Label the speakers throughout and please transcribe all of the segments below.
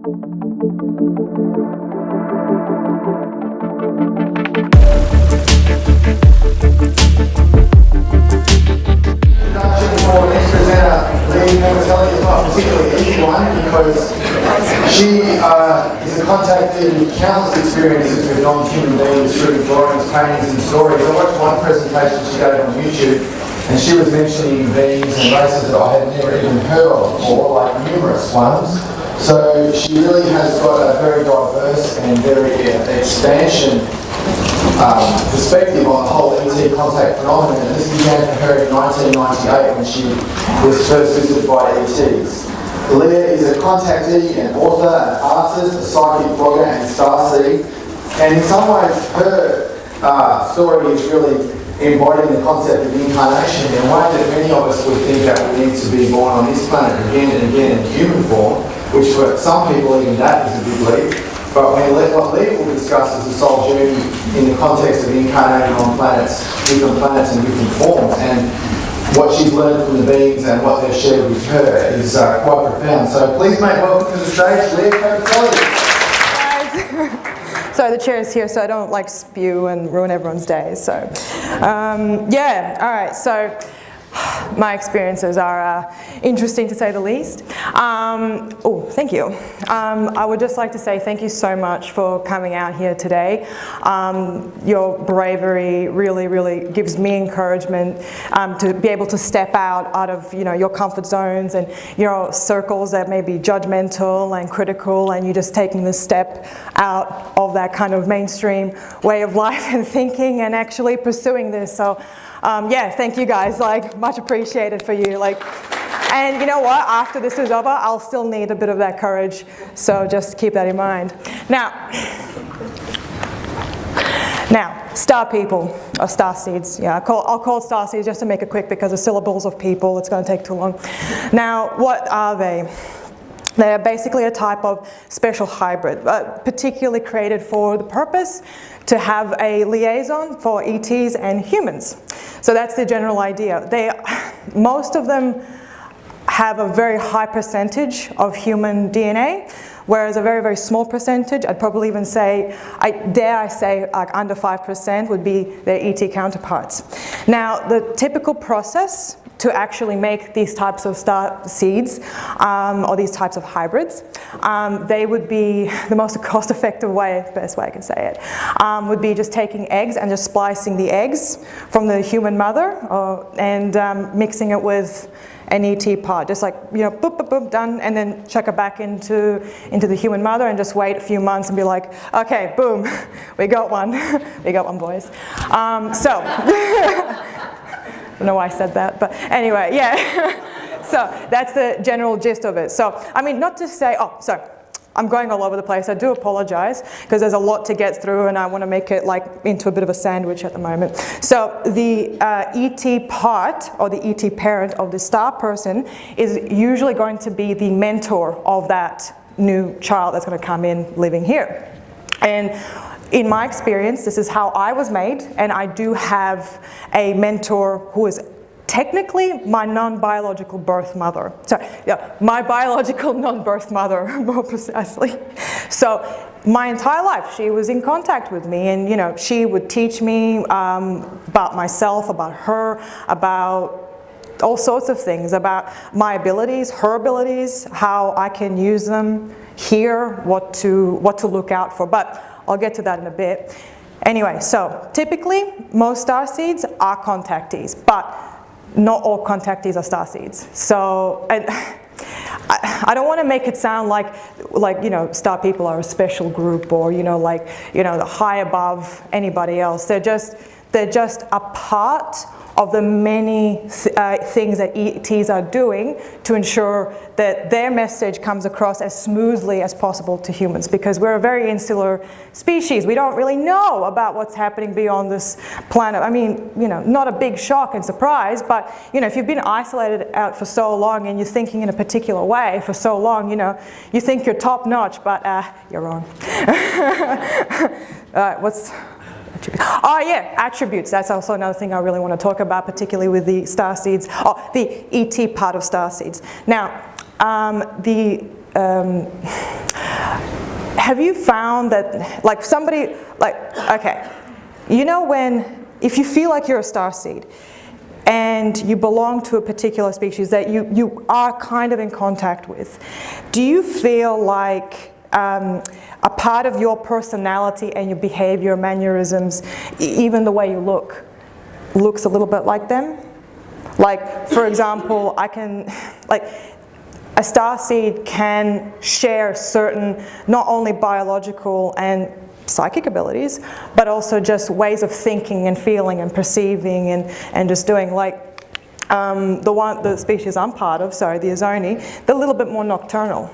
Speaker 1: For next presenter, Lea Kapiteli, is not particularly easy one because she is a contactee with countless experiences with non-human beings through drawings, paintings and stories. I watched one presentation she gave on YouTube and she was mentioning beings and races that I had never even heard of before, like numerous ones. So she really has got a very diverse and very expansion perspective on the whole E.T. contact phenomenon, and this began for her in 1998 when she was first visited by E.Ts. Lea is a contactee, an author, an artist, a psychic blogger and starseed, and in some ways her story is really embodying the concept of incarnation in a way that many of us would think that we need to be born on this planet again and again in human form, which for some people even that is a big leap. But what Lea will discuss is the soul journey in the context of incarnating on planets and different forms, and what she's learned from the beings and what they've shared with her is quite profound. So please make welcome to the stage, Lea Kapiteli.
Speaker 2: Guys, so the chair is here so I don't like spew and ruin everyone's day. So yeah, all right. So my experiences are interesting to say the least. Oh, thank you. I would just like to say thank you so much for coming out here today. Your bravery really gives me encouragement to be able to step out of your comfort zones and your circles that may be judgmental and critical, and you just taking this step out of that kind of mainstream way of life and thinking and actually pursuing this. So yeah, thank you guys, much appreciated for you. And you know what, after this is over, I'll still need a bit of that courage, so just keep that in mind. Now, star people, or star seeds. Yeah, I'll call star seeds just to make it quick because the syllables of people, it's going to take too long. Now, what are they? They are basically a type of special hybrid, particularly created for the purpose to have a liaison for E.Ts and humans. So that's the general idea. Most of them have a very high percentage of human DNA, whereas a very small percentage, I'd probably even say, dare I say, under 5% would be their E.T. counterparts. Now, the typical process to actually make these types of star seeds or these types of hybrids, they would be the most cost-effective way, best way I can say it, would be just taking eggs and just splicing the eggs from the human mother and mixing it with an E.T. pod, just boop, boop, boop, done, and then chuck it back into the human mother and just wait a few months and be like, okay, boom, we got one, we got one, boys. I don't know why I said that, but anyway, yeah. So that's the general gist of it. So, I mean, not to say, I'm going all over the place. I do apologize because there's a lot to get through and I want to make it into a bit of a sandwich at the moment. So the E.T. part or the E.T. parent of the star person is usually going to be the mentor of that new child that's going to come in living here. And in my experience, this is how I was made, and I do have a mentor who is technically my non-biological birth mother. Sorry, yeah, my biological non-birth mother, more precisely. So my entire life, she was in contact with me, and she would teach me about myself, about her, about all sorts of things, about my abilities, her abilities, how I can use them here, what to look out for. But I'll get to that in a bit. Anyway, so typically most starseeds are contactees, but not all contactees are starseeds. So, and I don't want to make it sound like star people are a special group or the high above anybody else. They're just a part of the many things that E.Ts are doing to ensure that their message comes across as smoothly as possible to humans, because we're a very insular species. We don't really know about what's happening beyond this planet. I mean, not a big shock and surprise, but if you've been isolated out for so long and you're thinking in a particular way for so long, you think you're top notch, but you're wrong. What's Oh yeah, attributes. That's also another thing I really want to talk about, particularly with the starseeds, the E.T. part of starseeds. Now, have you found that, like somebody, like, okay, you know if you feel like you're a starseed and you belong to a particular species that you are kind of in contact with, do you feel like a part of your personality and your behavior, mannerisms, even the way you looks a little bit like them? Like, for example, a starseed can share certain, not only biological and psychic abilities, but also just ways of thinking and feeling and perceiving and just doing. Like the species I'm part of, sorry, the Azoni, they're a little bit more nocturnal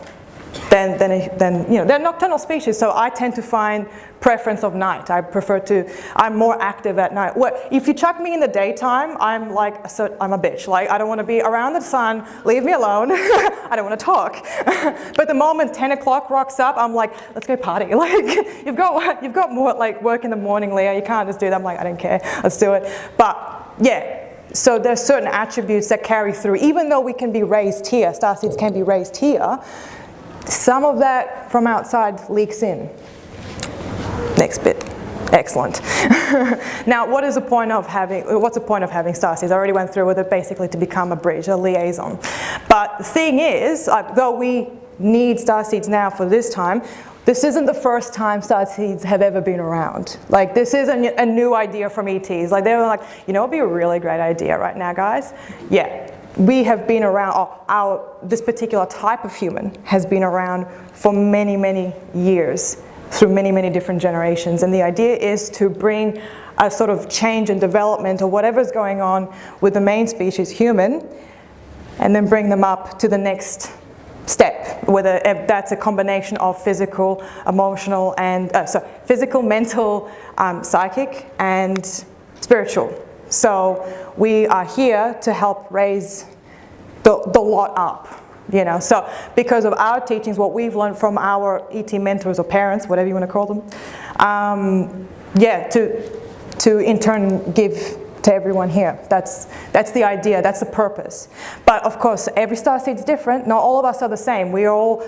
Speaker 2: than they're nocturnal species, so I tend to find preference of night. I'm more active at night. If you chuck me in the daytime, I'm a bitch. Like, I don't want to be around the sun, leave me alone, I don't want to talk. But the moment 10 o'clock rocks up, I'm like, let's go party. Like, you've got more like work in the morning, Lea, you can't just do that. I'm like, I don't care, let's do it. But yeah, so there's certain attributes that carry through, even though we can be raised here, starseeds can be raised here, some of that from outside leaks in. Next bit. Excellent. Now, what's the point of having starseeds? I already went through with it, basically to become a bridge, a liaison. But the thing is, though we need starseeds now for this time, this isn't the first time starseeds have ever been around. Like, this isn't a new idea from E.Ts. Like, they were like, you know, it'd be a really great idea right now, guys. Yeah. We have been around, this particular type of human has been around for many, many years, through many, many different generations. And the idea is to bring a sort of change and development or whatever's going on with the main species, human, and then bring them up to the next step, whether that's a combination of physical, emotional, and physical, mental, psychic, and spiritual. So we are here to help raise the lot up, you know. So because of our teachings, what we've learned from our ET mentors or parents, whatever you want to call them, yeah, to in turn give to everyone here. That's the idea, that's the purpose. But of course, every starseed's different. Not all of us are the same. We are all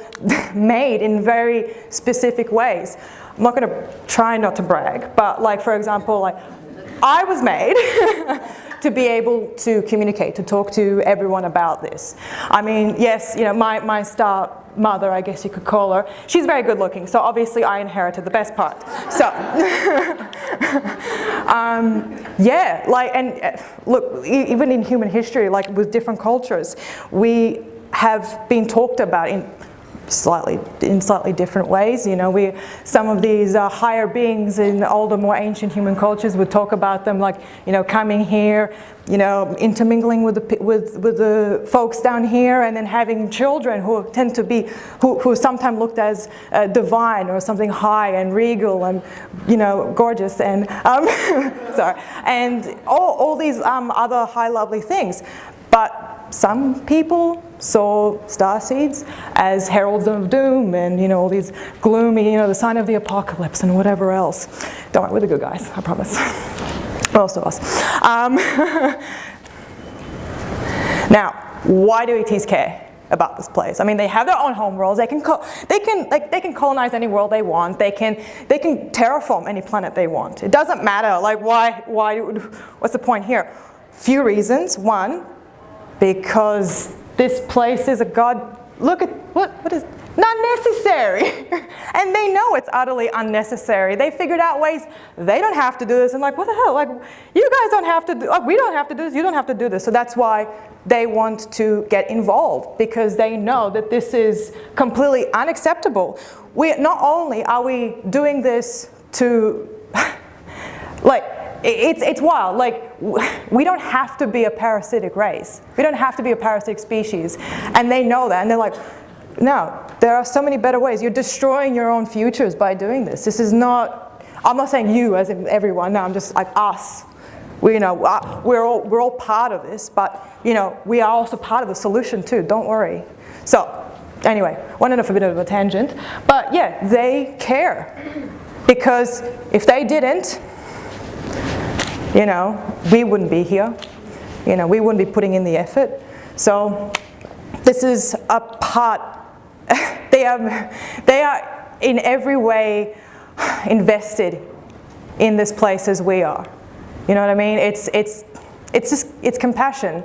Speaker 2: made in very specific ways. I'm not going to try not to brag, but like, for example, like, I was made to be able to communicate, to talk to everyone about this. I mean, yes, you know, my star mother, I guess you could call her, she's very good looking, so obviously I inherited the best part. So, yeah, like, and look, even in human history, like with different cultures, we have been talked about in slightly different ways. You know, some of these higher beings in older, more ancient human cultures would talk about them like, you know, coming here, you know, intermingling with the folks down here, and then having children who tend to be, who sometimes looked as divine or something high and regal and, you know, gorgeous and, sorry, and all these other high lovely things. But some people saw starseeds as heralds of doom and, you know, all these gloomy, you know, the sign of the apocalypse and whatever else. Don't worry, we're the good guys, I promise. Most of us. Now, why do E.Ts care about this place? I mean, they have their own home worlds. They can colonize any world they want. They can terraform any planet they want. It doesn't matter. Like, why? What's the point here? Few reasons. One, because this place is a god. Look at what is not necessary, and they know it's utterly unnecessary. They figured out ways they don't have to do this, and like, what the hell? Like, you guys don't have to do. Like, we don't have to do this. You don't have to do this. So that's why they want to get involved, because they know that this is completely unacceptable. Not only are we doing this to, like. It's wild. Like, we don't have to be a parasitic race. We don't have to be a parasitic species. And they know that. And they're like, no, there are so many better ways. You're destroying your own futures by doing this. This is not, I'm not saying you as in everyone. No, I'm just like us. We're all part of this. But, you know, we are also part of the solution too. Don't worry. So, anyway, went on a bit of a tangent. But yeah, they care. Because if they didn't, you know, we wouldn't be here. You know, we wouldn't be putting in the effort. So this is a part, they are in every way invested in this place as we are. You know what I mean? It's compassion.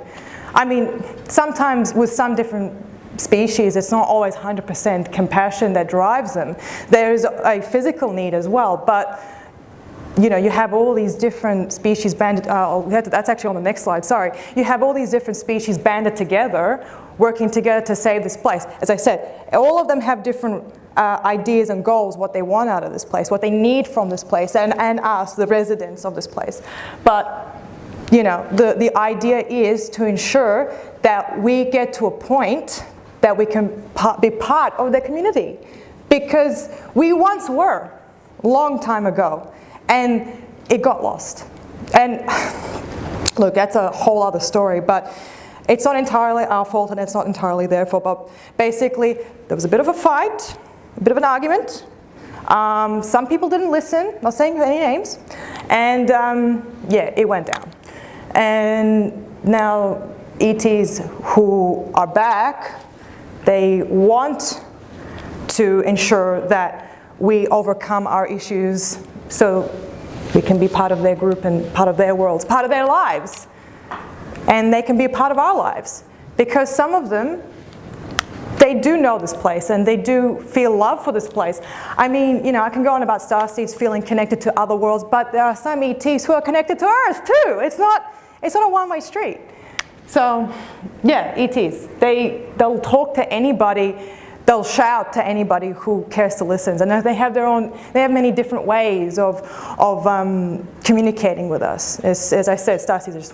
Speaker 2: I mean, sometimes with some different species, it's not always 100% compassion that drives them. There's a physical need as well, but you know, you have all these different species banded, that's actually on the next slide, sorry. You have all these different species banded together, working together to save this place. As I said, all of them have different ideas and goals, what they want out of this place, what they need from this place, and us, the residents of this place. But, you know, the idea is to ensure that we get to a point that we can be part of the community. Because we once were, a long time ago, and it got lost. And look, that's a whole other story, but it's not entirely our fault and it's not entirely their fault. But basically, there was a bit of a fight, a bit of an argument. Some people didn't listen, not saying any names, and yeah, it went down. And now E.Ts who are back, they want to ensure that we overcome our issues so we can be part of their group and part of their worlds, part of their lives. And they can be a part of our lives. Because some of them, they do know this place and they do feel love for this place. I mean, you know, I can go on about starseeds feeling connected to other worlds, but there are some E.Ts who are connected to Earth too. It's not a one-way street. So, yeah, E.Ts, they'll talk to anybody. They'll shout to anybody who cares to listen, and they have many different ways of communicating with us. As I said, starseeds are just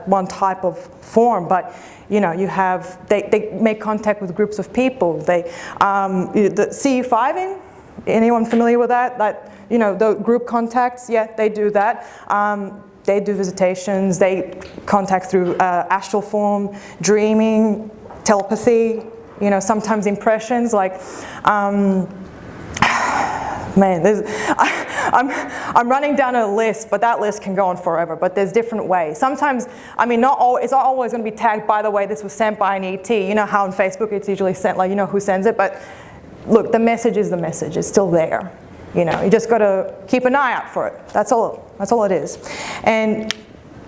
Speaker 2: one type of form, but you know, they make contact with groups of people. The CU5ing, anyone familiar with that? You know, the group contacts, yeah, they do that. They do visitations. They contact through astral form, dreaming, telepathy. You know, sometimes impressions, like, man, I'm running down a list, but that list can go on forever, but there's different ways. Sometimes, I mean, it's not always going to be tagged, by the way, this was sent by an E.T. You know how on Facebook it's usually sent, like, you know who sends it, but look, the message is the message. It's still there. You know, you just got to keep an eye out for it. That's all it is. And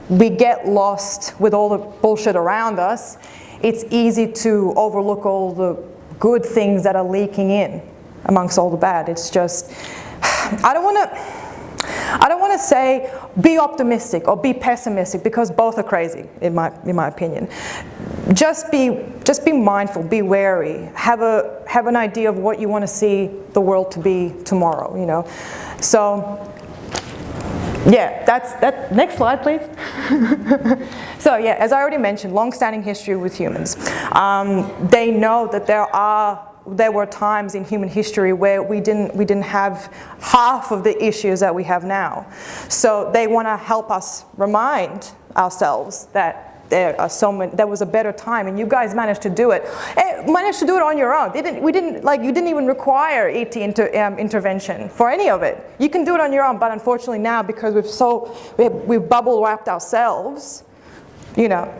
Speaker 2: we get lost with all the bullshit around us. It's easy to overlook all the good things that are leaking in amongst all the bad. It's just, I don't want to say be optimistic or be pessimistic, because both are crazy in my opinion. Just be mindful, be wary, have an idea of what you want to see the world to be tomorrow, you know. So yeah, that's that. Next slide, please. So yeah, as I already mentioned, long-standing history with humans. They know that there were times in human history where we didn't have half of the issues that we have now. So they want to help us remind ourselves that there was a better time, and you guys managed to do it. Managed to do it on your own. You didn't even require E.T. intervention for any of it. You can do it on your own, but unfortunately now, because we've bubble wrapped ourselves, you know,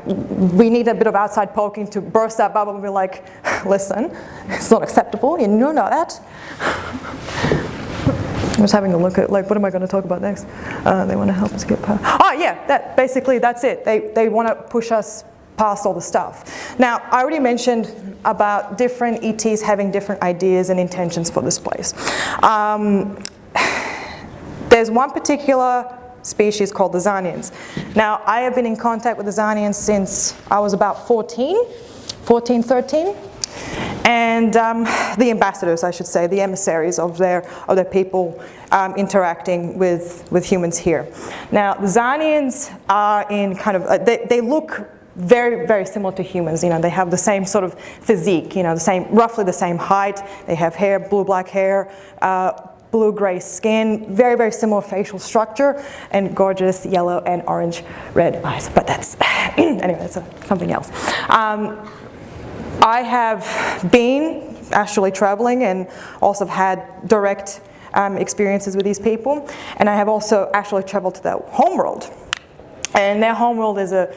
Speaker 2: we need a bit of outside poking to burst that bubble and be like, listen, it's not acceptable, you know that. I was having a look at, like, what am I going to talk about next? They want to help us get past. Oh yeah, basically that's it. They want to push us past all the stuff. Now, I already mentioned about different E.Ts having different ideas and intentions for this place. There's one particular species called the Xanians. Now, I have been in contact with the Xanians since I was about 13. And the ambassadors, I should say, the emissaries of their people interacting with humans here. Now, the Xanians are in kind of, they look very, very similar to humans. You know, they have the same sort of physique, you know, roughly the same height. They have hair, blue-black hair, blue-gray skin, very, very similar facial structure, and gorgeous yellow and orange-red eyes. But that's, anyway, that's something else. I have been actually traveling and also had direct experiences with these people, and I have also actually traveled to their homeworld. And their homeworld is a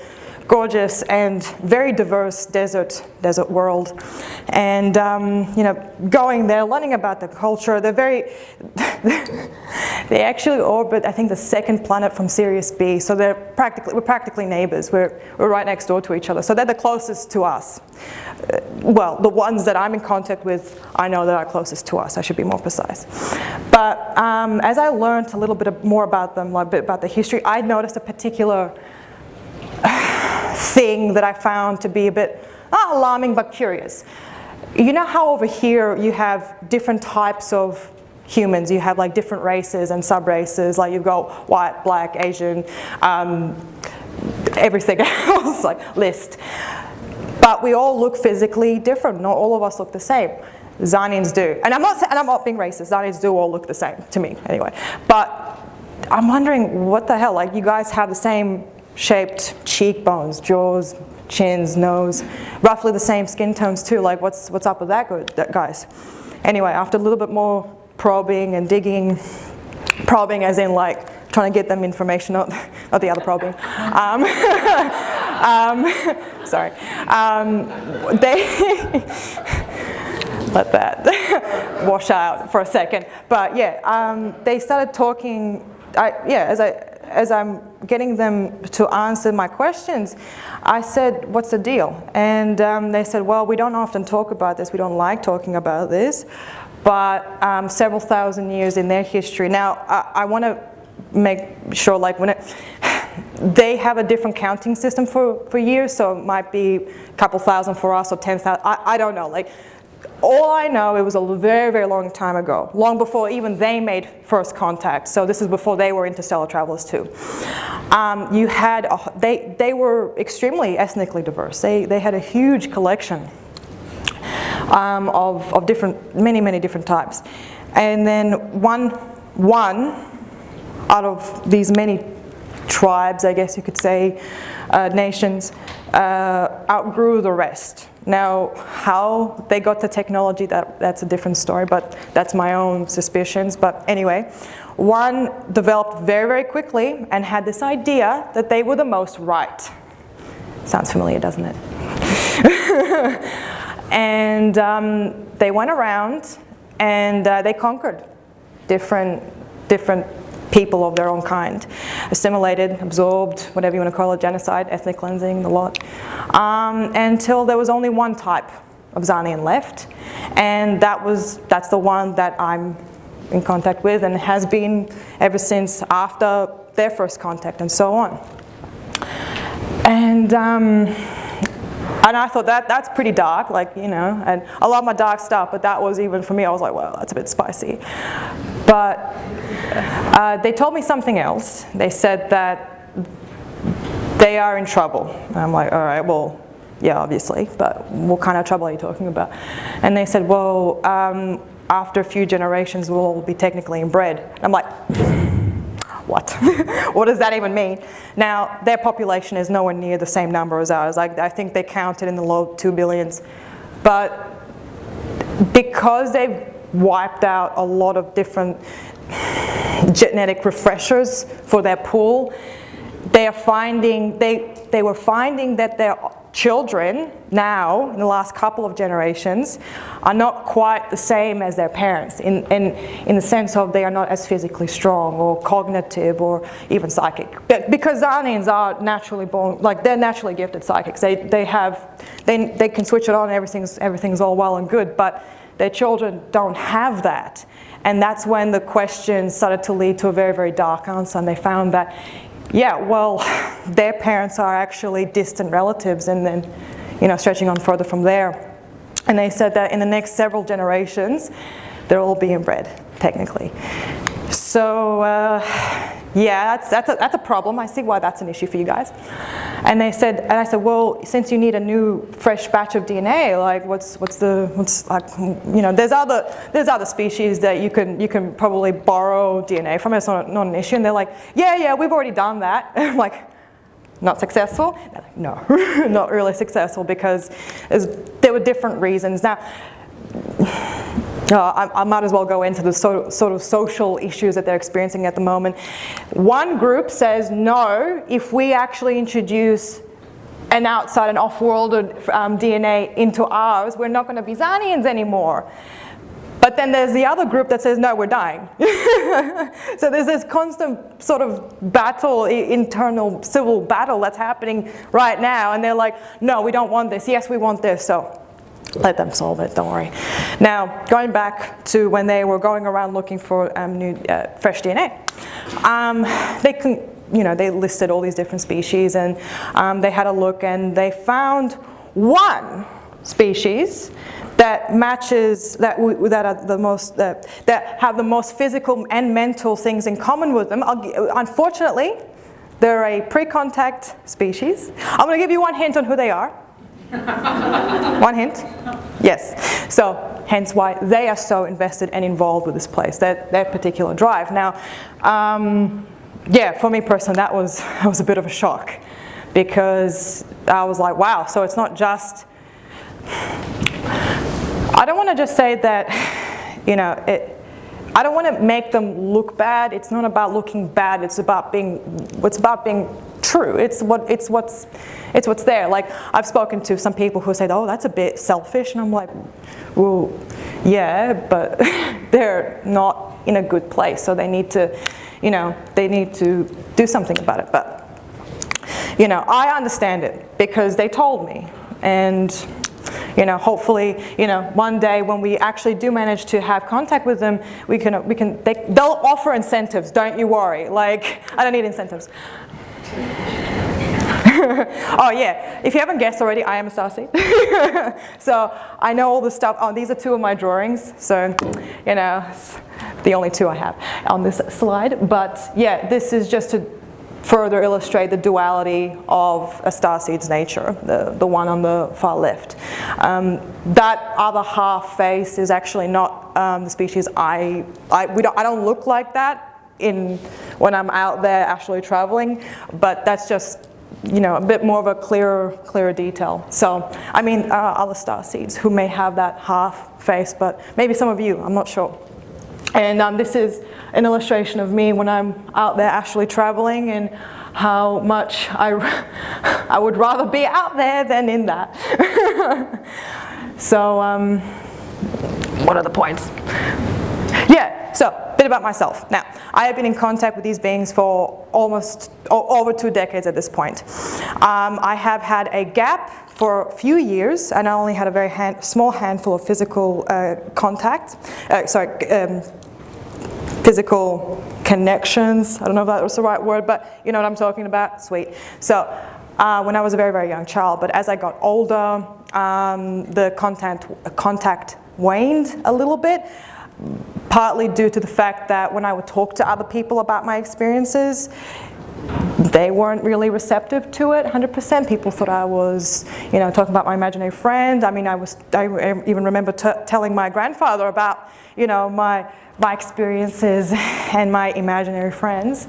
Speaker 2: gorgeous and very diverse desert world. And, you know, going there, learning about the culture, they're very, they actually orbit, I think, the second planet from Sirius B, so we're practically neighbors. We're right next door to each other, so they're the closest to us. Well, the ones that I'm in contact with, I know that are closest to us. I should be more precise. But as I learned a little bit more about them, a bit about the history, I noticed a particular thing that I found to be a bit not alarming but curious. You know how over here you have different types of humans, you have like different races and sub-races, like you've got white, black, Asian, everything else, like list. But we all look physically different. Not all of us look the same. Xanians do. And I'm not being racist. Xanians do all look the same, to me, anyway. But I'm wondering, what the hell? Like, you guys have the same shaped cheekbones, jaws, chins, nose, roughly the same skin tones too. Like, what's up with that, guys? Anyway, after a little bit more probing and digging, probing as in like trying to get them information, not the other probing. Sorry. They let that wash out for a second. But yeah, they started talking. As I'm getting them to answer my questions, I said, "What's the deal?" And they said, "Well, we don't often talk about this. We don't like talking about this, but several thousand years in their history." Now, I want to make sure, like, they have a different counting system for years, so it might be a couple thousand for us or 10,000. I don't know. Like, all I know, it was a very, very long time ago, long before even they made first contact. So this is before they were interstellar travelers too. They were extremely ethnically diverse. They had a huge collection of different, many different types. And then one out of these many tribes, I guess you could say, nations, outgrew the rest. Now, how they got the technology, that's a different story, but that's my own suspicions. But anyway, one developed very, very quickly and had this idea that they were the most right. Sounds familiar, doesn't it? And they went around and they conquered different people of their own kind, assimilated, absorbed, whatever you want to call it, genocide, ethnic cleansing, the lot, until there was only one type of Xanian left, and that's the one that I'm in contact with and has been ever since after their first contact and so on. And I thought that's pretty dark, like, you know, and I love my dark stuff, but that was, even for me, I was like, well, that's a bit spicy. But they told me something else. They said that they are in trouble. And I'm like, all right, well, yeah, obviously, but what kind of trouble are you talking about? And they said, well, after a few generations, we'll all be technically inbred. And I'm like, what? What does that even mean? Now, their population is nowhere near the same number as ours. I think they counted in the low 2 billions. But because they've wiped out a lot of different genetic refreshers for their pool, they were finding that their children now, in the last couple of generations, are not quite the same as their parents in the sense of they are not as physically strong or cognitive or even psychic. Because Xanians are naturally born, like, they're naturally gifted psychics. They can switch it on, everything's all well and good, but their children don't have that. And that's when the questions started to lead to a very, very dark answer, and they found that, yeah, well, their parents are actually distant relatives, and then, you know, stretching on further from there. And they said that in the next several generations, they'll all be inbred, technically. So, yeah, that's a problem. I see why that's an issue for you guys. And I said, well, since you need a new, fresh batch of DNA, like, what's like, you know, there's other species that you can probably borrow DNA from. It's not an issue. And they're like, yeah, we've already done that. And I'm like, not successful? They're like, no, not really successful, because there were different reasons. Now, I might as well go into the sort of social issues that they're experiencing at the moment. One group says, no, if we actually introduce an outside, an off-world DNA into ours, we're not going to be Xanians anymore. But then there's the other group that says, no, we're dying. So there's this constant sort of battle, internal civil battle that's happening right now. And they're like, no, we don't want this. Yes, we want this. So let them solve it, don't worry. Now, going back to when they were going around looking for new, fresh DNA, they listed all these different species, and they had a look, and they found one species that matches, that are the most, that have the most physical and mental things in common with them. Unfortunately, they're a pre-contact species. I'm going to give you one hint on who they are. One hint? Yes. So, hence why they are so invested and involved with this place, their particular drive. Now, yeah, for me personally, that was a bit of a shock, because I was like, wow, so it's not just, I don't want to just say that, I don't want to make them look bad. It's not about looking bad. It's about being true. It's what's there. Like, I've spoken to some people who say, oh, that's a bit selfish, and I'm like, well, yeah, but they're not in a good place, so they need to, they need to do something about it. But, I understand it because they told me, and hopefully, one day when we actually do manage to have contact with them, they'll offer incentives. Don't you worry. Like, I don't need incentives. Oh yeah, if you haven't guessed already, I am a starseed. So I know all the stuff. Oh, these are two of my drawings. So, it's the only two I have on this slide. But yeah, this is just to further illustrate the duality of a starseed's nature, the one on the far left. That other half face is actually not the species I don't look like that when I'm out there actually traveling, but that's just a bit more of a clearer detail. So, I mean, other starseeds who may have that half face, but maybe some of you, I'm not sure. And this is an illustration of me when I'm out there actually traveling, and how much I would rather be out there than in that. So, what are the points? Yeah, so a bit about myself. Now, I have been in contact with these beings for almost over 2 decades at this point. I have had a gap for a few years, and I only had a very small handful of physical physical connections. I don't know if that was the right word, but you know what I'm talking about? Sweet. So when I was a very, very young child, but as I got older, the contact waned a little bit, partly due to the fact that when I would talk to other people about my experiences, they weren't really receptive to it 100%. People thought I was, talking about my imaginary friend. I mean, I even remember telling my grandfather about, my experiences and my imaginary friends.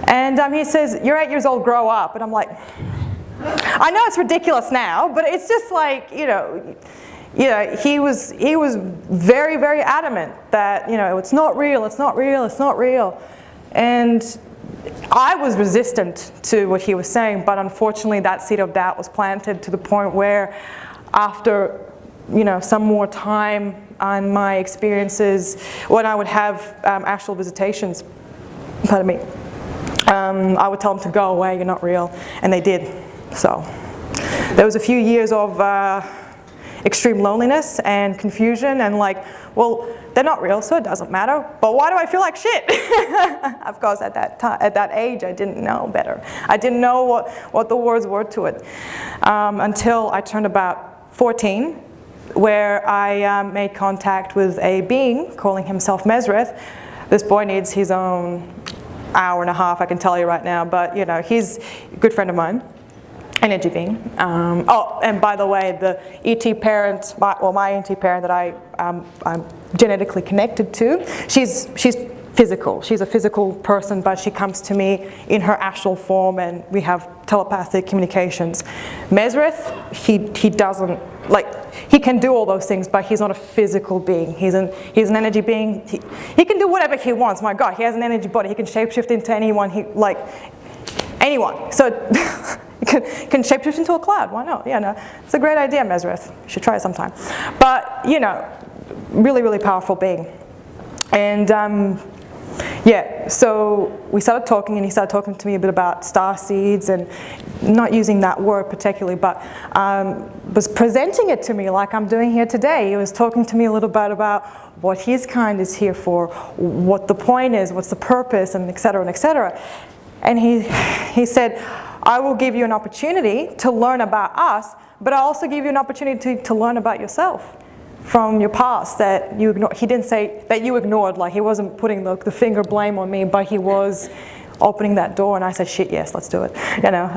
Speaker 2: And he says, "You're 8 years old, grow up." And I'm like, I know it's ridiculous now, but it's just like, he was very, very adamant that, it's not real, it's not real, it's not real. And I was resistant to what he was saying, but unfortunately that seed of doubt was planted to the point where after, some more time on my experiences, when I would have actual visitations, pardon me, I would tell them to go away, you're not real, and they did. So there was a few years of extreme loneliness and confusion, and like, well, they're not real, so it doesn't matter, but why do I feel like shit? Of course, at that age, I didn't know better. I didn't know what the words were to it until I turned about 14, where I made contact with a being calling himself Mesrith. This boy needs his own hour and a half, I can tell you right now, but he's a good friend of mine, energy being. Oh, and by the way, the E.T. parent, my E.T. parent that I'm genetically connected to, she's physical. She's a physical person, but she comes to me in her astral form, and we have telepathic communications. Mesrith, he doesn't, he can do all those things, but he's not a physical being. He's an energy being. He can do whatever he wants. My God, he has an energy body. He can shapeshift into anyone. Anyone. So can shapeshift into a cloud. Why not? Yeah, no, it's a great idea, Mesrith. You should try it sometime. But, you know, really, really powerful being. And yeah, so we started talking, and he started talking to me a bit about star seeds, and not using that word particularly, but was presenting it to me like I'm doing here today. He was talking to me a little bit about what his kind is here for, what the point is, what's the purpose, and et cetera, and et cetera. And he said, I will give you an opportunity to learn about us, but I'll also give you an opportunity to learn about yourself from your past that you ignored. He didn't say that you ignored, like he wasn't putting the finger blame on me, but he was opening that door, and I said, shit, yes, let's do it, you know.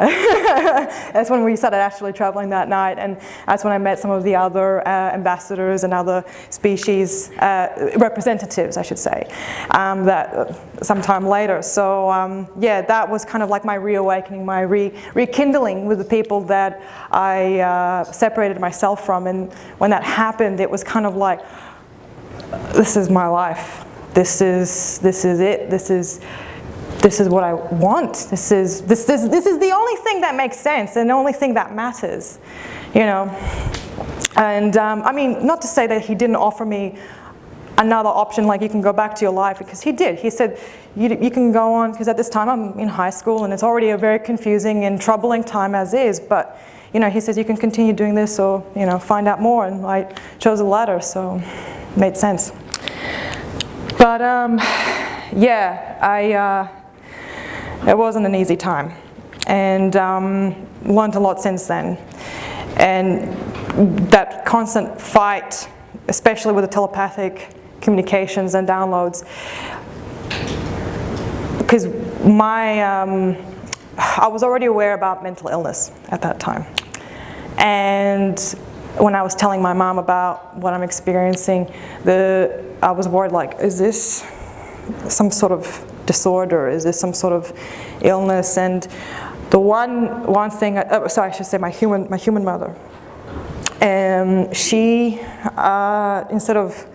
Speaker 2: That's when we started actually traveling that night, and that's when I met some of the other ambassadors and other species, representatives, I should say, that sometime later. So yeah, that was kind of like my reawakening, my rekindling with the people that I separated myself from. And when that happened, it was kind of like, this is my life. This is it. This is what I want. This is the only thing that makes sense and the only thing that matters, you know. And I mean, not to say that he didn't offer me another option, like you can go back to your life, because he did. He said, you can go on, because at this time I'm in high school and it's already a very confusing and troubling time as is, but you know, he says you can continue doing this or, you know, find out more, and I chose the latter, so it made sense. But yeah, it wasn't an easy time, and learned a lot since then. And that constant fight, especially with the telepathic communications and downloads, because I was already aware about mental illness at that time. And when I was telling my mom about what I'm experiencing, I was worried, like, is this some sort of disorder? Is this some sort of illness? And the one thing, sorry, I should say my human mother. She, instead of,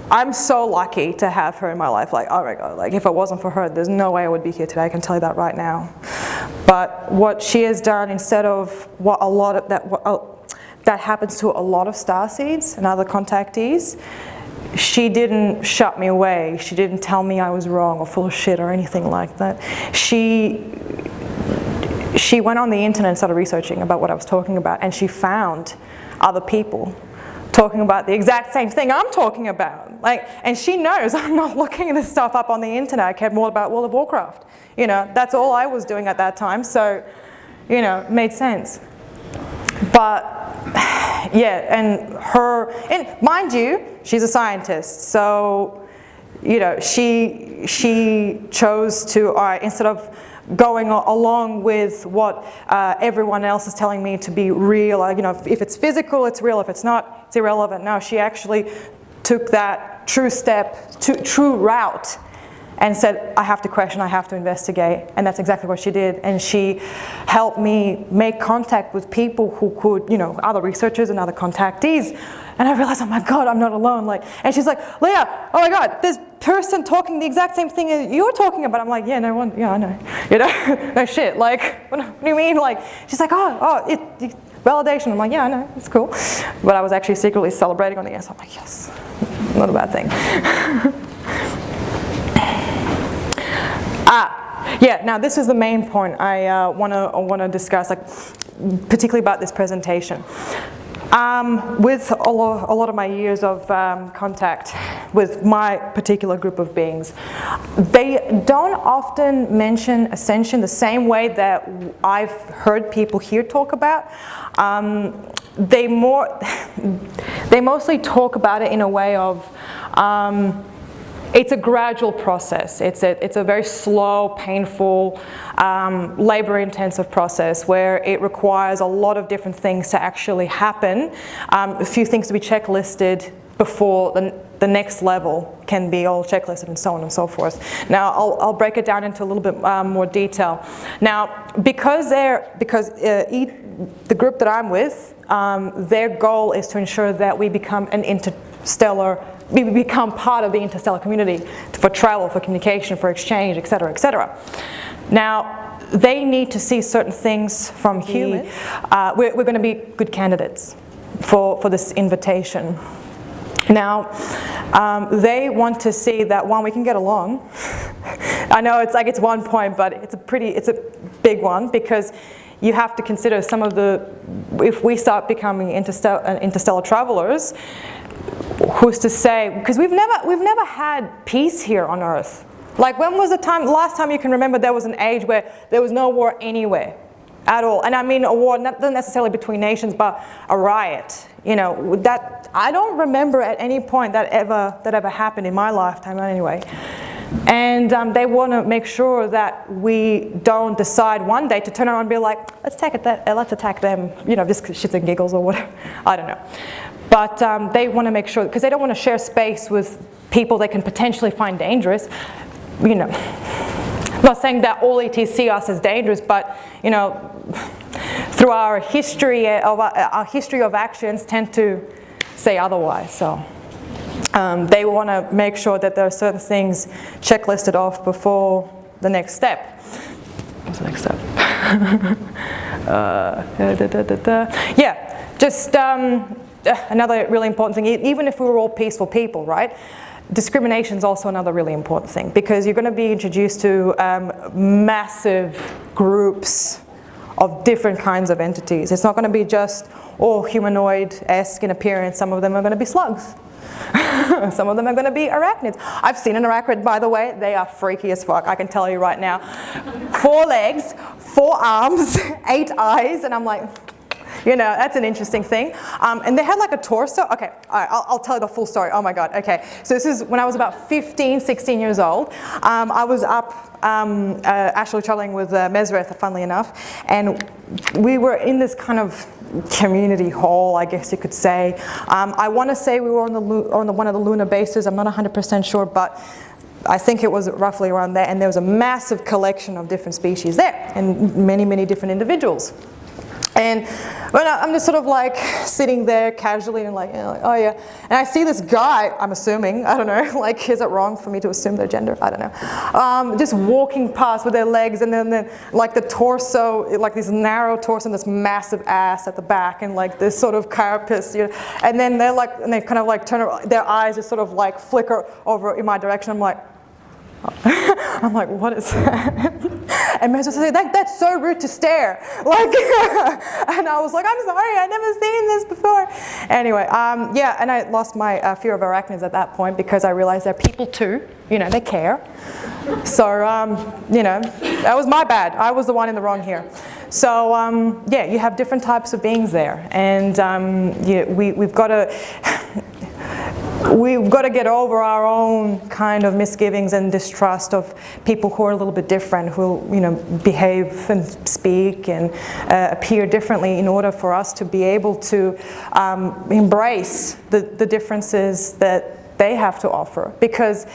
Speaker 2: I'm so lucky to have her in my life. Like, oh my God, like if it wasn't for her, there's no way I would be here today. I can tell you that right now. But what she has done, instead of what a lot of that happens to a lot of starseeds and other contactees, she didn't shut me away. She didn't tell me I was wrong or full of shit or anything like that. She went on the internet and started researching about what I was talking about, and she found other people talking about the exact same thing I'm talking about. Like, and she knows I'm not looking this stuff up on the internet. I cared more about World of Warcraft. You know, that's all I was doing at that time, so, you know, it made sense. But yeah, and mind you, she's a scientist, so, you know, she chose to, all right, instead of going along with what everyone else is telling me to be real, you know, if it's physical, it's real, if it's not, it's irrelevant. No, she actually took that true route and said, I have to question, I have to investigate, and that's exactly what she did. And she helped me make contact with people who could, you know, other researchers and other contactees. And I realized, oh my God, I'm not alone. Like, and she's like, Leah, oh my God, this person talking the exact same thing as you're talking about. I'm like, yeah, no one, yeah, I know, you know, no shit. Like, what do you mean? Like, she's like, it validation. I'm like, yeah, I know, it's cool. But I was actually secretly celebrating on the inside. I'm like, yes, not a bad thing. Yeah, now this is the main point I want to discuss, like, particularly about this presentation. With a lot of my years of contact with my particular group of beings, they don't often mention Ascension the same way that I've heard people here talk about. They mostly talk about it in a way of, it's a gradual process. It's a very slow, painful, labor-intensive process where it requires a lot of different things to actually happen. A few things to be checklisted before the next level can be all checklisted, and so on and so forth. Now, I'll break it down into a little bit more detail. Now, because the group that I'm with, their goal is to ensure that we become an interstellar become part of the interstellar community for travel, for communication, for exchange, etc., etc. Now, they need to see certain things from humans. We're going to be good candidates for this invitation. Now, they want to see that, one, we can get along. I know it's like it's one point, but it's a big one, because you have to consider some of the, if we start becoming interstellar travelers, who's to say, because we've never had peace here on Earth. Like, when was the last time you can remember there was an age where there was no war anywhere at all? And I mean a war not necessarily between nations, but a riot. You know, that I don't remember at any point that ever happened in my lifetime anyway. And they want to make sure that we don't decide one day to turn around and be like, let's attack them, you know, just shits and giggles or whatever. I don't know. But they want to make sure, because they don't want to share space with people they can potentially find dangerous. You know, I'm not saying that all E.Ts see us as dangerous, but, you know, through our history of actions tend to say otherwise. So they want to make sure that there are certain things checklisted off before the next step. What's the next step? Yeah, just another really important thing. Even if we were all peaceful people, right? Discrimination is also another really important thing, because you're going to be introduced to massive groups of different kinds of entities. It's not going to be just all humanoid-esque in appearance. Some of them are going to be slugs. Some of them are going to be arachnids. I've seen an arachnid, by the way. They are freaky as fuck, I can tell you right now. 4 legs, 4 arms, 8 eyes, and I'm like, you know, that's an interesting thing. And they had like a torso. Okay, all right, I'll tell you the full story. Oh my God, okay. So this is when I was about 15, 16 years old. I was up actually traveling with Mesrith, funnily enough, and we were in this kind of community hall, I guess you could say. I want to say we were on one of the lunar bases. I'm not 100% sure, but I think it was roughly around there. And there was a massive collection of different species there, and many, many different individuals. And when I'm just sort of like sitting there casually and like, you know, like, oh yeah. And I see this guy, I'm assuming, I don't know, like, is it wrong for me to assume their gender? I don't know. Just walking past with their legs, and then like the torso, like this narrow torso and this massive ass at the back, and like this sort of carapace, you know. And then they're like, and they kind of like turn around, their eyes just sort of like flicker over in my direction. I'm like, what is that? And Mez was saying, that's so rude to stare. Like, and I was like, I'm sorry, I've never seen this before. Anyway, yeah, and I lost my fear of arachnids at that point, because I realized they're people too. You know, they care. So, you know, that was my bad. I was the one in the wrong here. So, yeah, you have different types of beings there. And yeah, we've got to get over our own kind of misgivings and distrust of people who are a little bit different, who, you know, behave and speak and appear differently, in order for us to be able to embrace the differences that they have to offer. Because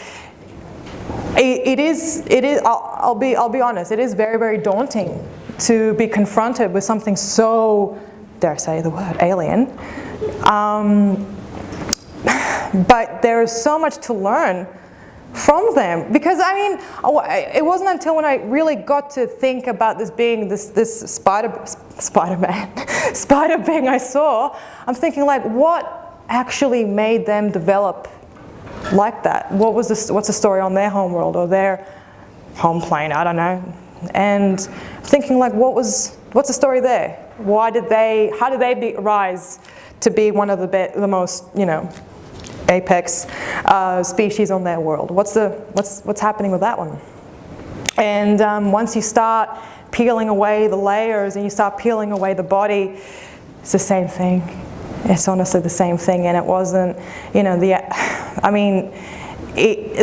Speaker 2: it is. I'll be honest. It is very, very daunting to be confronted with something so, dare I say the word, alien. But there is so much to learn from them, because I mean, it wasn't until when I really got to think about this being, this spider being I saw, I'm thinking, like, what actually made them develop like that? What's the story on their homeworld or their home plane? I don't know. And thinking, like, what's the story there? How did they rise to be one of the most, you know, apex species on their world? What's happening with that one? And once you start peeling away the layers and you start peeling away the body, it's the same thing. It's honestly the same thing. And it wasn't, you know, I mean,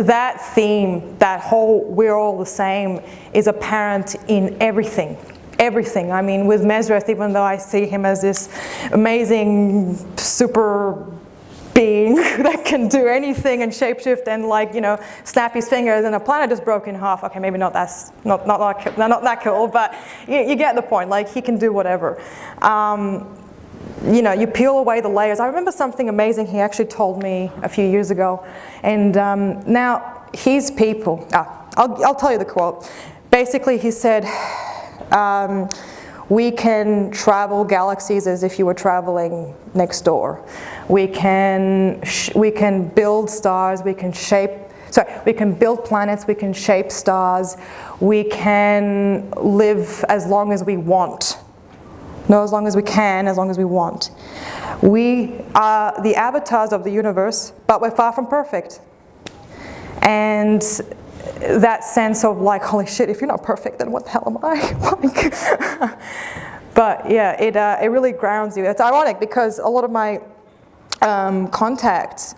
Speaker 2: that theme, that whole we're all the same, is apparent in everything. Everything. I mean, with Mesrith, even though I see him as this amazing super being that can do anything and shapeshift and, like, you know, snap his fingers and a planet just broke in half. Okay, maybe not that not that cool, but you get the point. Like, he can do whatever. you know, you peel away the layers. I remember something amazing he actually told me a few years ago. And now his people, I'll tell you the quote. Basically he said, we can travel galaxies as if you were traveling next door. We can build stars, we can build planets, we can shape stars, we can live as long as we want. No, as long as we can, as long as we want. We are the avatars of the universe, but we're far from perfect. And that sense of like, holy shit, if you're not perfect, then what the hell am I? Like, but yeah, it really grounds you. It's ironic because a lot of my contacts,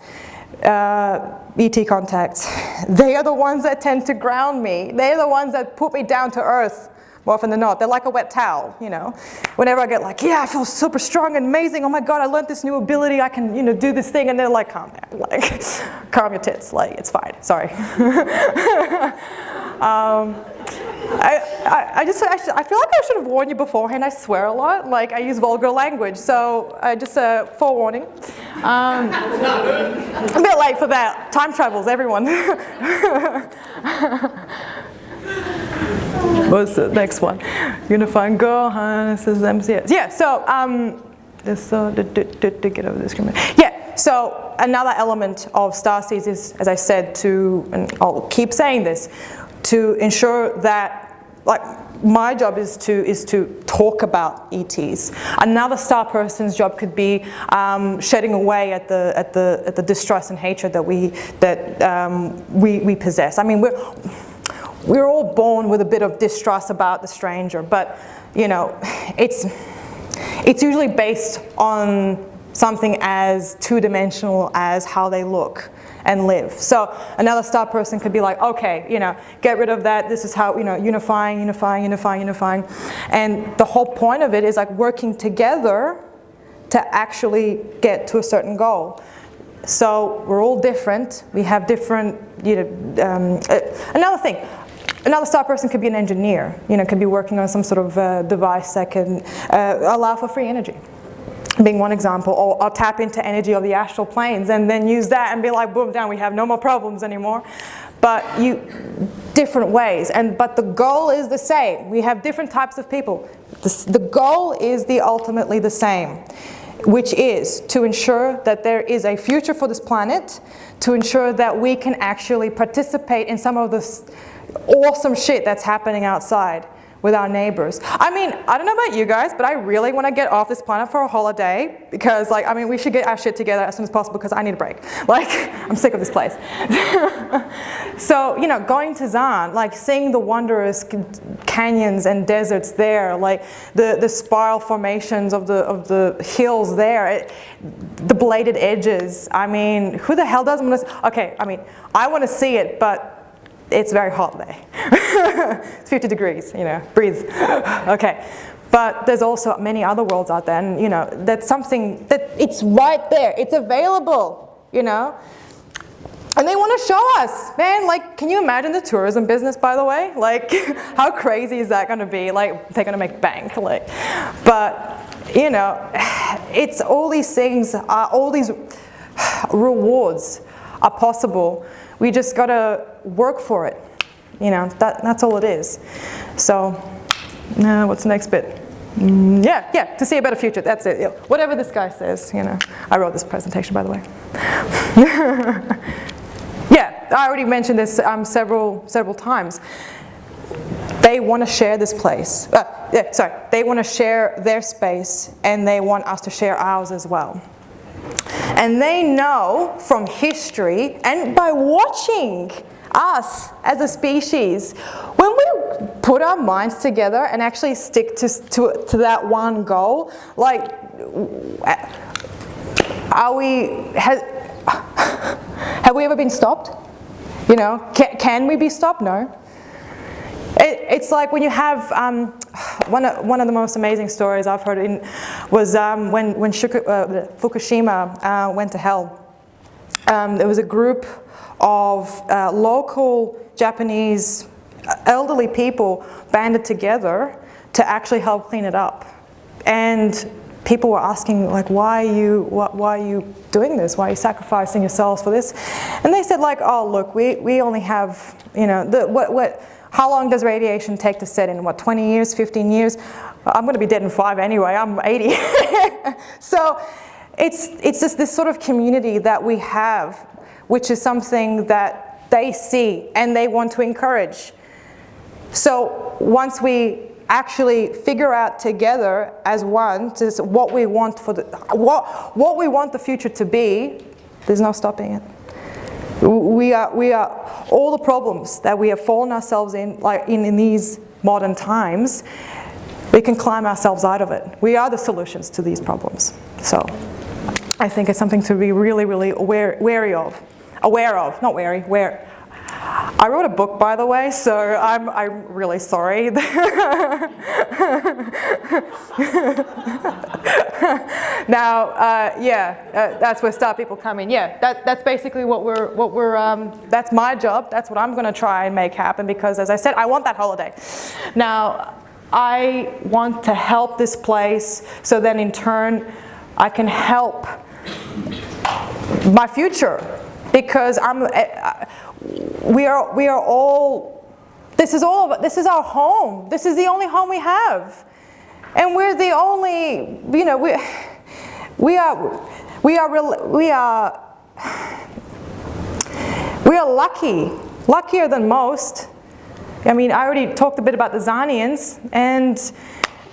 Speaker 2: E.T. contacts, they are the ones that tend to ground me. They're the ones that put me down to earth more often than not. They're like a wet towel, you know. Whenever I get like, yeah, I feel super strong and amazing. Oh my God, I learned this new ability. I can, you know, do this thing. And they're like, calm down, like, calm your tits. Like, it's fine. Sorry. I feel like I should have warned you beforehand. I swear a lot. Like, I use vulgar language. So just a forewarning. I'm a bit late for that. Time travels, everyone. What's the next one? Unifying girl, this is MCS. Yeah, so, to get over this. Yeah, so another element of starseeds is, as I said, and I'll keep saying this, to ensure that, like, my job is to talk about E.Ts. Another star person's job could be shedding away at the distrust and hatred that we possess. I mean, we're all born with a bit of distrust about the stranger, but you know, it's usually based on something as two-dimensional as how they look and live. So another star person could be like, okay, you know, get rid of that. This is how, you know, unifying. And the whole point of it is like working together to actually get to a certain goal. So we're all different. We have different, you know, another thing. Another star person could be an engineer, you know, could be working on some sort of device that can allow for free energy, being one example, or tap into energy of the astral planes and then use that and be like, boom, down, we have no more problems anymore. But different ways, but the goal is the same. We have different types of people. The goal is ultimately the same, which is to ensure that there is a future for this planet, to ensure that we can actually participate in some of this awesome shit that's happening outside with our neighbors. I mean, I don't know about you guys, but I really want to get off this planet for a holiday because, like, I mean, we should get our shit together as soon as possible because I need a break. Like, I'm sick of this place. So, you know, going to Zan, like seeing the wondrous canyons and deserts there, like the spiral formations of the hills there, the bladed edges. I mean, who the hell doesn't want to? Okay, I mean, I want to see it, but it's very hot there. It's 50 degrees, you know, breathe. Okay. But there's also many other worlds out there, and you know, that's something that it's right there. It's available, you know. And they want to show us, man, like, can you imagine the tourism business, by the way? Like, how crazy is that going to be? Like, they're going to make bank, like. But, you know, it's all these things, all these rewards are possible. We just got to work for it. You know, that's all it is. So, what's the next bit? Yeah, to see a better future. That's it. Yeah. Whatever this guy says, you know. I wrote this presentation, by the way. Yeah, I already mentioned this several times. They want to share this place. They want to share their space, and they want us to share ours as well. And they know from history and by watching us as a species, when we put our minds together and actually stick to that one goal, like, have we ever been stopped? You know, can we be stopped? No. It's like when you have one of the most amazing stories I've heard was when Fukushima went to hell. There was a group of local Japanese elderly people banded together to actually help clean it up. And people were asking, like, why are you doing this? Why are you sacrificing yourselves for this? And they said, like, oh, look, we only have, you know, how long does radiation take to set in? What, 20 years, 15 years? I'm going to be dead in 5 anyway. I'm 80. So it's just this sort of community that we have, which is something that they see and they want to encourage. So once we actually figure out together as one what we want for what we want the future to be, there's no stopping it. We are all the problems that we have fallen ourselves in, like in these modern times, we can climb ourselves out of it. We are the solutions to these problems. So I think it's something to be really, really aware of, not wary, aware. I wrote a book, by the way, so I'm really sorry. Now, that's where star people come in. Yeah, that's basically what we're that's my job. That's what I'm going to try and make happen, because, as I said, I want that holiday. Now, I want to help this place, so then in turn, I can help my future, because we are all, this is our home. This is the only home we have. And we're the only, you know, we are lucky, luckier than most. I mean, I already talked a bit about the Zarnians, and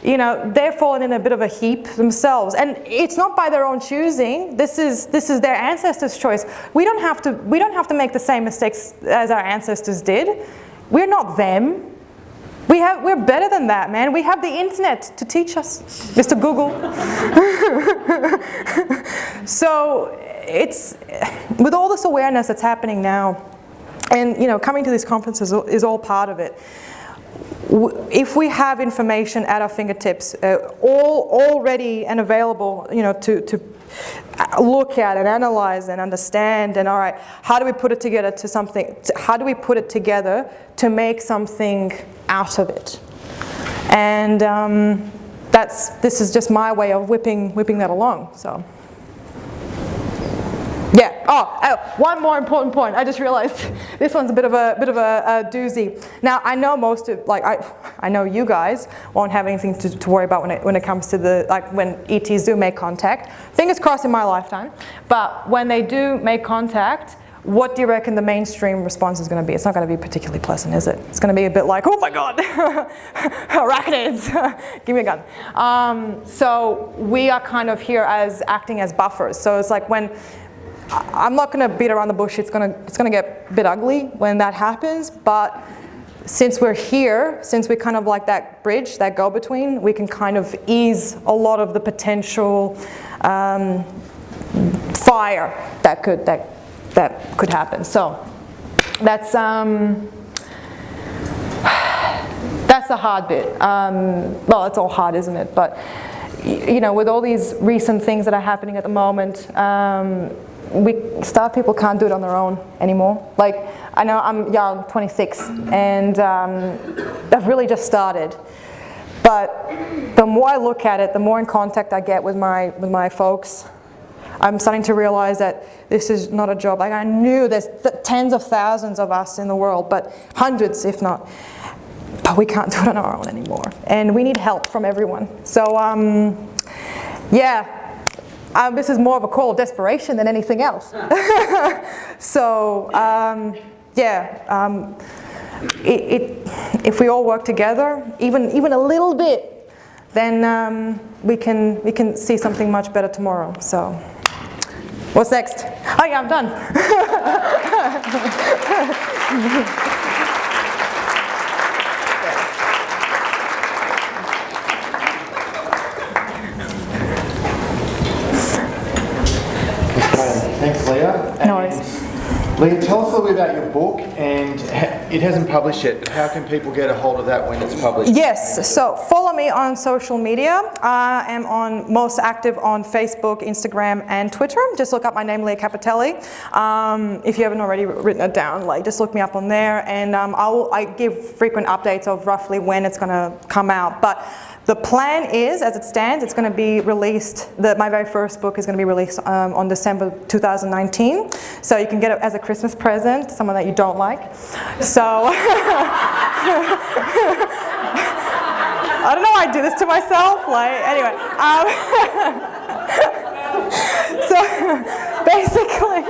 Speaker 2: you know, they're fallen in a bit of a heap themselves, and it's not by their own choosing. This is their ancestors' choice. We don't have to make the same mistakes as our ancestors did. We're not them. We're better than that, man. We have the internet to teach us, Mr. Google. So it's, with all this awareness that's happening now, and you know, coming to these conferences is all part of it. If we have information at our fingertips, all already and available, you know, to look at and analyze and understand, and all right, how do we put it together to something? How do we put it together to make something out of it? And this is just my way of whipping that along. So. Yeah. Oh, one more important point. I just realized this one's a bit of a doozy. Now, I know I know you guys won't have anything to worry about when it comes to when E.Ts do make contact. Fingers crossed in my lifetime. But when they do make contact, what do you reckon the mainstream response is going to be? It's not going to be particularly pleasant, is it? It's going to be a bit like, oh my God, arachnids, give me a gun. So we are kind of here as acting as buffers. So it's like when, I'm not going to beat around the bush. It's going to get a bit ugly when that happens. But since we're here, since we're kind of like that bridge, that go-between, we can kind of ease a lot of the potential fire that could happen. So that's the hard bit. Well, it's all hard, isn't it? But you know, with all these recent things that are happening at the moment. Star people can't do it on their own anymore. Like, I know I'm young, 26, and I've really just started. But the more I look at it, the more in contact I get with my folks, I'm starting to realize that this is not a job. Like, I knew there's tens of thousands of us in the world, but hundreds if not. But we can't do it on our own anymore. And we need help from everyone. So, yeah. This is more of a call of desperation than anything else. So, if we all work together, even a little bit, then we can see something much better tomorrow. So, what's next? Oh yeah, I'm done.
Speaker 1: Thanks, Lea.
Speaker 2: No worries.
Speaker 1: Lea, tell us a little bit about your book, and it hasn't published yet. How can people get a hold of that when it's published?
Speaker 2: Yes, so follow me on social media. I am most active on Facebook, Instagram, and Twitter. Just look up my name, Lea Kapiteli. If you haven't already written it down, like just look me up on there, and I give frequent updates of roughly when it's going to come out. But the plan is, as it stands, it's going to be released, my very first book is going to be released on December 2019. So you can get it as a Christmas present, someone that you don't like. So, I don't know why I do this to myself, like, anyway. So, basically,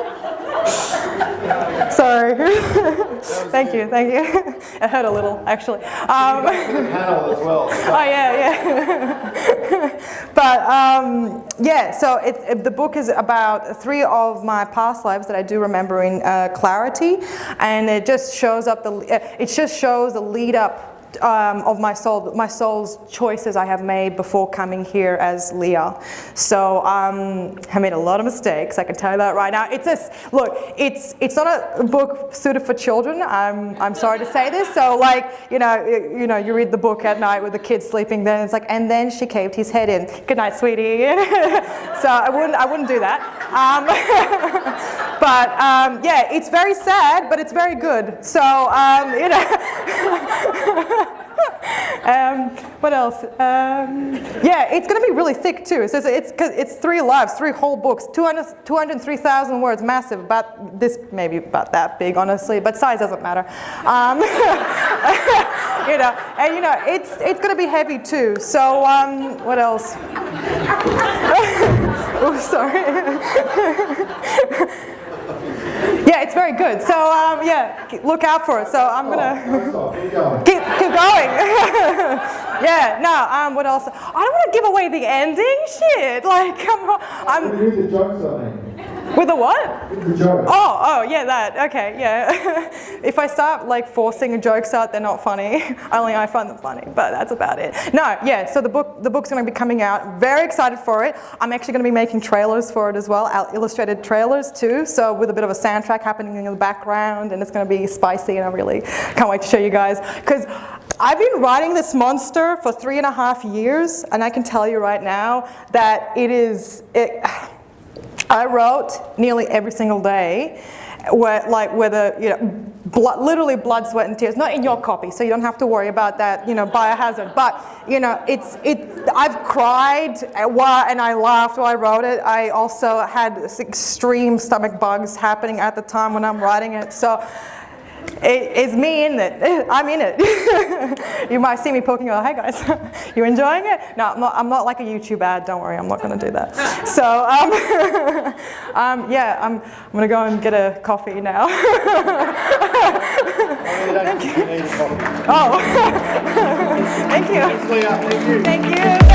Speaker 2: sorry. Thank you. It hurt a little, actually.
Speaker 1: Panel as well.
Speaker 2: Oh yeah. But yeah, so the book is about 3 of my past lives that I do remember in clarity, and it just shows up the lead up of my soul's choices I have made before coming here as Lea. So I made a lot of mistakes, I can tell you that right now. It's not a book suited for children. I'm sorry to say this. So like, you read the book at night with the kids sleeping there, and it's like, and then she caved his head in. Good night, sweetie. So I wouldn't do that. But yeah, it's very sad, but it's very good. So what else? Yeah, it's going to be really thick too. So it's 3 lives, 3 whole books, 203,000 words, massive. About this, maybe about that big, honestly, but size doesn't matter. It's going to be heavy too. So what else? Oh, sorry. Yeah, it's very good. So yeah, look out for it. So I'm gonna keep going. Yeah. No. What else? I don't want to give away the ending. Shit. Like, come on.
Speaker 1: Read the jokes on it.
Speaker 2: With the what?
Speaker 1: The jokes.
Speaker 2: Oh, yeah, that. Okay, yeah. If I start like forcing jokes out, they're not funny. Only I find them funny, but that's about it. No, yeah. So the book's going to be coming out. Very excited for it. I'm actually going to be making trailers for it as well, illustrated trailers too. So with a bit of a soundtrack happening in the background, and it's going to be spicy, and I really can't wait to show you guys because I've been writing this monster for 3.5 years, and I can tell you right now that I wrote nearly every single day, literally blood, sweat, and tears. Not in your copy, so you don't have to worry about that, biohazard. But I've cried and I laughed while I wrote it. I also had extreme stomach bugs happening at the time when I'm writing it. So it's me in it. I'm in it. You might see me poking your, hey guys, you enjoying it? No, I'm not like a YouTube ad, don't worry, I'm not going to do that. So, yeah, I'm going to go and get a coffee now. Thank you. Oh, thank you. Thank you.